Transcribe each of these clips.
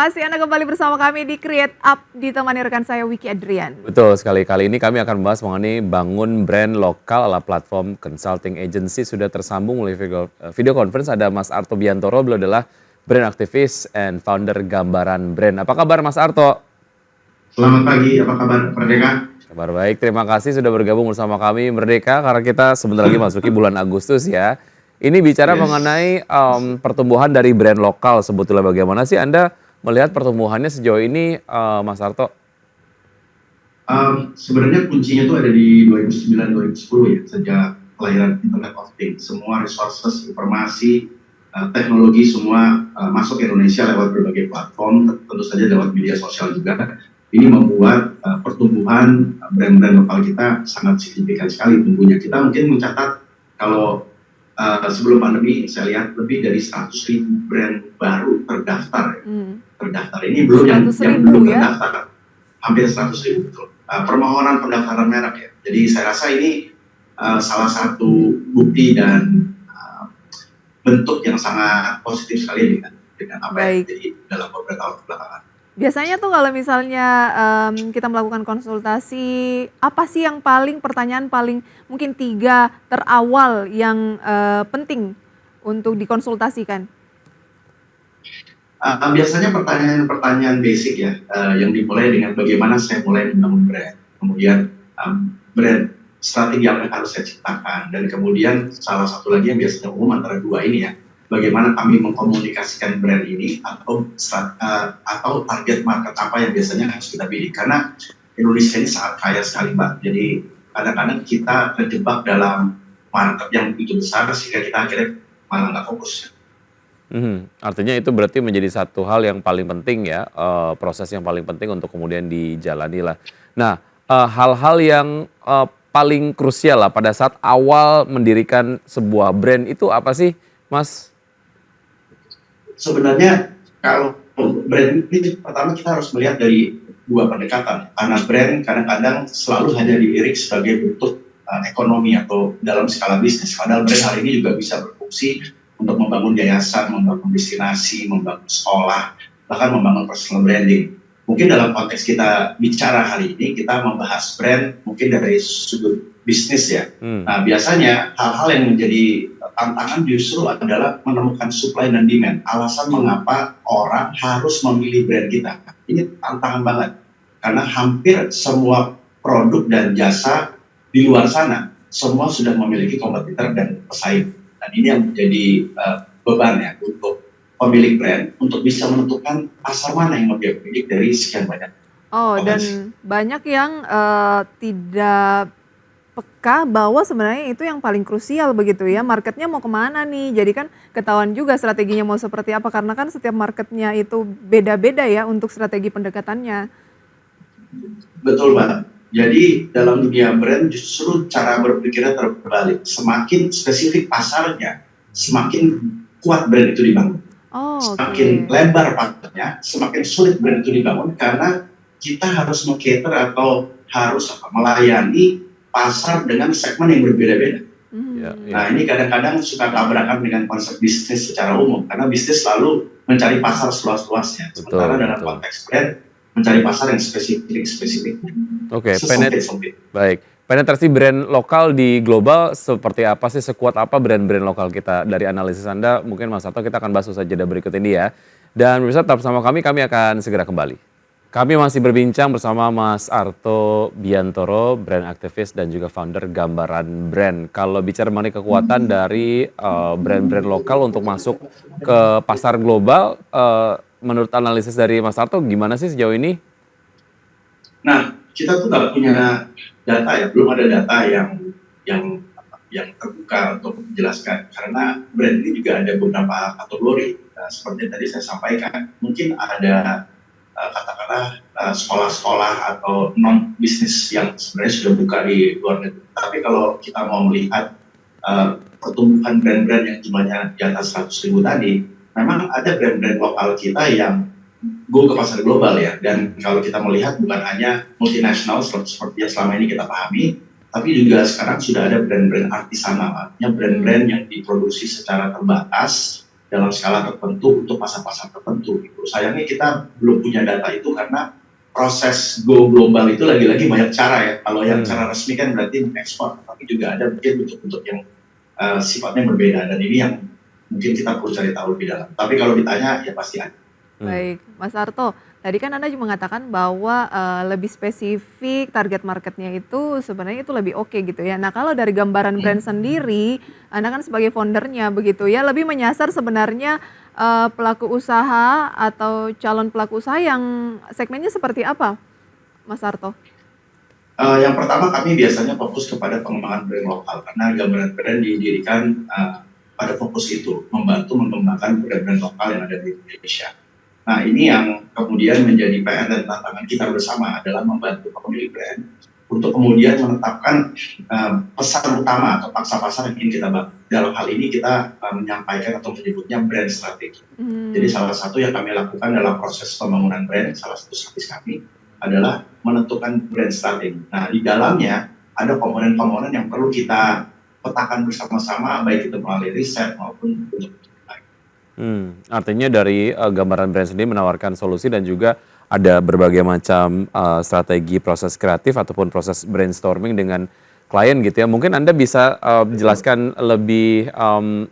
kasih Anda kembali bersama kami di Create Up, ditemani rekan saya Wiki Adrian. Betul sekali, kali ini kami akan membahas mengenai bangun brand lokal ala platform consulting agency. Sudah tersambung melalui video conference, ada Mas Arto Biantoro, beliau adalah brand aktivis and founder Gambaran Brand. Apa kabar Mas Arto? Selamat pagi, apa kabar Merdeka? Kabar baik, terima kasih sudah bergabung bersama kami Merdeka, karena kita sebentar lagi masuki bulan Agustus ya. Ini bicara mengenai pertumbuhan dari brand lokal sebetulnya, bagaimana sih Anda melihat pertumbuhannya sejauh ini, Mas Arto? Sebenarnya kuncinya itu ada di 2009-2010 ya, sejak kelahiran Internet of Things. Semua resources, informasi, teknologi semua masuk ke Indonesia lewat berbagai platform, tentu saja lewat media sosial juga. Ini membuat pertumbuhan brand-brand lokal kita sangat signifikan sekali tumbuhnya. Kita mungkin mencatat kalau sebelum pandemi saya lihat lebih dari 100.000 brand baru terdaftar. Terdaftar ini belum yang belum terdaftar, hampir 100.000 betul. Permohonan pendaftaran merek ya. Jadi saya rasa ini salah satu bukti dan bentuk yang sangat positif sekali dengan apa yang terjadi dalam beberapa tahun belakangan. Biasanya tuh kalau misalnya kita melakukan konsultasi, apa sih yang pertanyaan paling mungkin 3 terawal yang penting untuk dikonsultasikan? Biasanya pertanyaan-pertanyaan basic ya, yang dimulai dengan bagaimana saya mulai membangun brand, kemudian brand strategi apa yang harus saya ciptakan, dan kemudian salah satu lagi yang biasanya umum antara dua ini ya, bagaimana kami mengkomunikasikan brand ini atau target market apa yang biasanya harus kita pilih, karena Indonesia ini sangat kaya sekali Mbak, jadi kadang-kadang kita terjebak dalam market yang begitu besar sehingga kita akhirnya malah nggak fokus. Artinya itu berarti menjadi satu hal yang paling penting ya, proses yang paling penting untuk kemudian dijalani lah. Nah, hal-hal yang paling krusial lah pada saat awal mendirikan sebuah brand itu apa sih, Mas? Sebenarnya kalau brand ini pertama kita harus melihat dari dua pendekatan, karena brand kadang-kadang selalu hanya dilirik sebagai bentuk ekonomi atau dalam skala bisnis, padahal brand hari ini juga bisa berfungsi untuk membangun yayasan, membangun destinasi, membangun sekolah, bahkan membangun personal branding. Mungkin dalam konteks kita bicara hari ini, kita membahas brand mungkin dari sudut bisnis ya. Nah biasanya hal-hal yang menjadi tantangan justru adalah menemukan supply dan demand. Alasan mengapa orang harus memilih brand kita. Ini tantangan banget. Karena hampir semua produk dan jasa di luar sana, semua sudah memiliki kompetitor dan pesaing. Dan ini yang menjadi beban ya untuk pemilik brand untuk bisa menentukan pasar mana yang mau dia pilih dari sekian banyak. Dan banyak yang tidak peka bahwa sebenarnya itu yang paling krusial begitu ya, marketnya mau kemana nih, jadi kan ketahuan juga strateginya mau seperti apa, karena kan setiap marketnya itu beda-beda ya untuk strategi pendekatannya. Betul Mbak. Jadi dalam dunia brand justru cara berpikirnya terbalik. Semakin spesifik pasarnya, semakin kuat brand itu dibangun. Semakin lebar pasarnya, semakin sulit brand itu dibangun karena kita harus meng-cater atau harus melayani pasar dengan segmen yang berbeda-beda. Nah ini kadang-kadang suka tabrakan dengan konsep bisnis secara umum, karena bisnis selalu mencari pasar seluas-luasnya. Sementara dalam konteks brand, mencari pasar yang spesifik. Oke, baik. Penetrasi brand lokal di global seperti apa sih, sekuat apa brand-brand lokal kita? Dari analisis Anda, mungkin Mas Arto kita akan bahas usai jeda berikut ini ya. Dan pemirsa tetap bersama kami akan segera kembali. Kami masih berbincang bersama Mas Arto Biantoro, brand aktivis dan juga founder Gambaran Brand. Kalau bicara mengenai kekuatan dari brand-brand lokal untuk masuk ke pasar global, menurut analisis dari Mas Arto gimana sih sejauh ini? Nah, kita tuh nggak punya data ya, belum ada data yang terbuka untuk menjelaskan, karena brand ini juga ada beberapa kategori. Seperti tadi saya sampaikan, mungkin ada katakanlah sekolah-sekolah atau non bisnis yang sebenarnya sudah buka di luar negeri. Tapi kalau kita mau melihat pertumbuhan brand-brand yang jumlahnya di atas 100.000 tadi, memang ada brand-brand lokal kita yang go ke pasar global ya. Dan kalau kita melihat bukan hanya multinasional seperti yang selama ini kita pahami, tapi juga sekarang sudah ada brand-brand artisanal, artinya brand-brand yang diproduksi secara terbatas dalam skala tertentu untuk pasar-pasar tertentu. Gitu. Sayangnya kita belum punya data itu karena proses go global itu lagi-lagi banyak cara ya. Kalau yang cara resmi kan berarti mengekspor, tapi juga ada mungkin bentuk-bentuk yang sifatnya berbeda, dan ini yang mungkin kita perlu cari tahu lebih dalam. Tapi kalau ditanya ya pasti ada. Baik, Mas Arto, tadi kan Anda juga mengatakan bahwa lebih spesifik target marketnya itu sebenarnya itu lebih oke gitu ya. Nah kalau dari gambaran brand sendiri, Anda kan sebagai foundernya begitu ya, lebih menyasar sebenarnya pelaku usaha atau calon pelaku usaha yang segmennya seperti apa, Mas Arto? Yang pertama kami biasanya fokus kepada pengembangan brand lokal karena gambaran brand didirikan pada fokus itu, membantu mengembangkan brand-brand lokal yang ada di Indonesia. Nah ini yang kemudian menjadi PR dan tantangan kita bersama adalah membantu pemilik brand untuk kemudian menetapkan pesan utama atau paksa pasar yang ingin kita bangun. Dalam hal ini kita menyampaikan atau menyebutnya brand strategi. Jadi salah satu yang kami lakukan dalam proses pembangunan brand, salah satu strategi kami adalah menentukan brand strategi. Nah di dalamnya ada komponen-komponen yang perlu kita petakan bersama-sama, baik itu melalui riset maupun untuk Artinya dari gambaran brand sendiri menawarkan solusi dan juga ada berbagai macam strategi proses kreatif ataupun proses brainstorming dengan klien gitu ya. Mungkin Anda bisa jelaskan lebih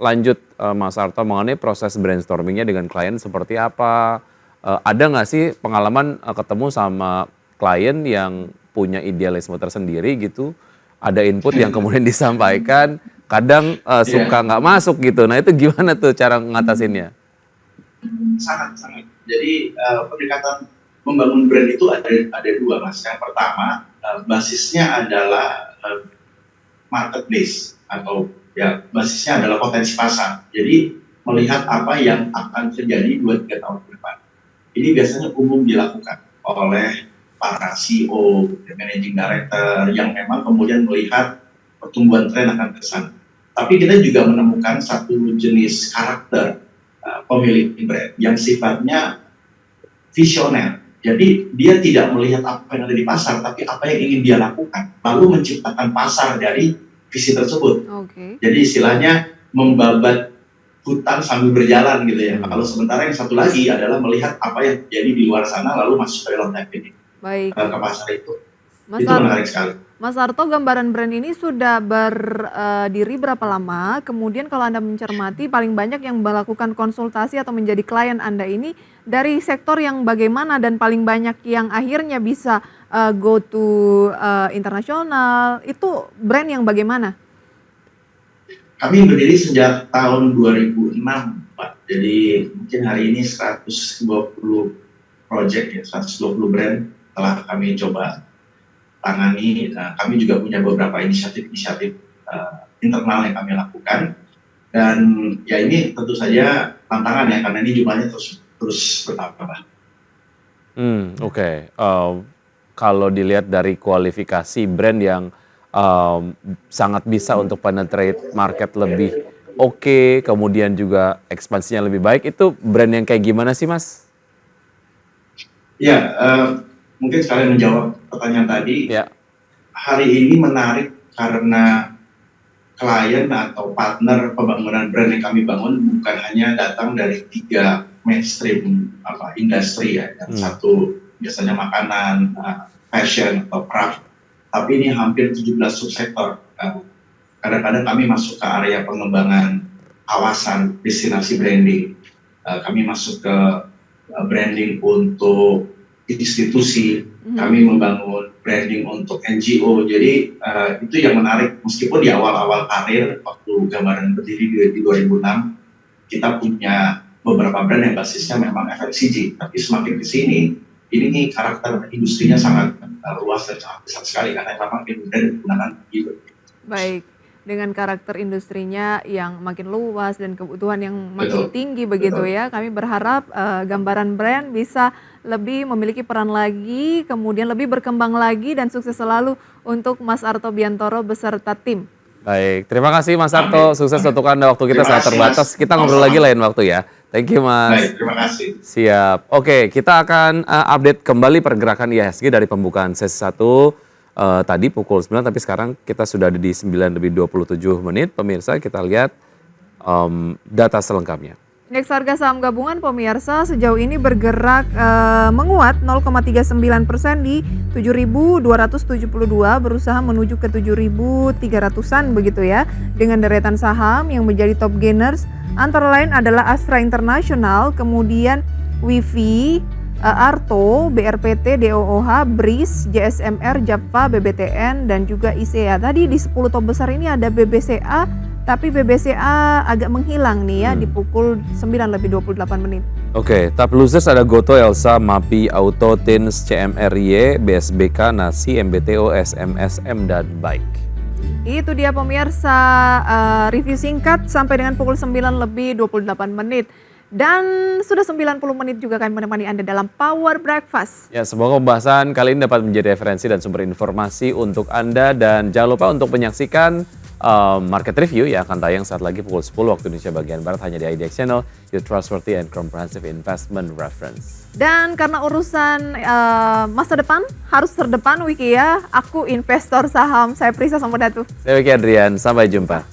lanjut Mas Arto mengenai proses brainstormingnya dengan klien seperti apa? Ada nggak sih pengalaman ketemu sama klien yang punya idealisme tersendiri gitu? Ada input yang kemudian disampaikan, kadang suka nggak masuk gitu. Nah itu gimana tuh cara ngatasinnya? sangat. Jadi pendekatan membangun brand itu ada dua, Mas. Yang pertama basisnya adalah marketplace atau ya basisnya adalah potensi pasar. Jadi melihat apa yang akan terjadi 2-3 tahun ke depan. Ini biasanya umum dilakukan oleh para CEO, managing director yang memang kemudian melihat pertumbuhan tren akan ke sana. Tapi kita juga menemukan satu jenis karakter pemilik brand yang sifatnya visioner. Jadi dia tidak melihat apa yang ada di pasar, tapi apa yang ingin dia lakukan, lalu menciptakan pasar dari visi tersebut. Jadi istilahnya membabat hutan sambil berjalan gitu ya. Kalau sementara yang satu lagi adalah melihat apa yang terjadi di luar sana lalu masuk ke dalam ini ke pasar itu. Itu menarik sekali. Mas Arto, gambaran brand ini sudah berdiri berapa lama? Kemudian kalau Anda mencermati paling banyak yang melakukan konsultasi atau menjadi klien Anda ini dari sektor yang bagaimana dan paling banyak yang akhirnya bisa go to internasional, itu brand yang bagaimana? Kami berdiri sejak tahun 2006, Pak. Jadi mungkin hari ini 120 project ya, 120 brand telah kami coba tangani. Kami juga punya beberapa inisiatif internal yang kami lakukan. Dan ya ini tentu saja tantangan ya, karena ini jumlahnya terus bertambah. Oke. Kalau dilihat dari kualifikasi brand yang sangat bisa untuk penetrate market lebih oke, kemudian juga ekspansinya lebih baik, itu brand yang kayak gimana sih, Mas? Ya, mungkin sekalian menjawab pertanyaan tadi. Ya. Hari ini menarik karena klien atau partner pembangunan brand yang kami bangun bukan hanya datang dari 3 mainstream industri ya. Yang satu biasanya makanan, fashion atau craft. Tapi ini hampir 17 subsektor. Kadang-kadang kami masuk ke area pengembangan kawasan, destinasi branding. Kami masuk ke branding untuk institusi, kami membangun branding untuk NGO. Jadi itu yang menarik, meskipun di awal-awal karir, waktu gambaran berdiri di 2006, kita punya beberapa brand yang basisnya memang FMCG. Tapi semakin ke sini, ini karakter industrinya sangat luas dan sangat besar sekali karena memang brand digunakan gitu. Baik, dengan karakter industrinya yang makin luas dan kebutuhan yang makin tinggi begitu ya, kami berharap gambaran brand bisa lebih memiliki peran lagi, kemudian lebih berkembang lagi dan sukses selalu untuk Mas Arto Biyantoro beserta tim. Baik, terima kasih Mas Arto, sukses untuk Anda, waktu kita sangat terbatas. Kita ngobrol lagi lain waktu ya. Thank you Mas. Baik, terima kasih. Siap. Oke, kita akan update kembali pergerakan IHSG dari pembukaan sesi 1 tadi pukul 9, tapi sekarang kita sudah ada di 9:27. Pemirsa, kita lihat data selengkapnya. Indeks harga saham gabungan pemirsa sejauh ini bergerak menguat 0,39% di 7.272, berusaha menuju ke 7.300-an begitu ya. Dengan deretan saham yang menjadi top gainers antara lain adalah Astra International, kemudian Wifi, Arto, BRPT, DOOH, BRIS, JSMR, Japfa, BBTN dan juga ICA. Tadi di 10 top besar ini ada BBCA, tapi BBCA agak menghilang nih ya di pukul 9:28. Oke, top losers ada Goto, Elsa, MAPI, Auto, Tins, CMRY, BSBK, Nasi, MBTO, SMSM, dan Bike. Itu dia pemirsa review singkat sampai dengan pukul 9:28. Dan sudah 90 menit juga kami menemani Anda dalam Power Breakfast. Ya, semoga pembahasan kali ini dapat menjadi referensi dan sumber informasi untuk Anda. Dan jangan lupa untuk menyaksikan market review yang akan tayang saat lagi pukul 10 waktu Indonesia bagian Barat hanya di IDX Channel, your trustworthy and comprehensive investment reference. Dan karena urusan masa depan harus terdepan Wiki ya, aku investor saham. Saya Prisa Samudatu. Saya Wiki Adrian, sampai jumpa.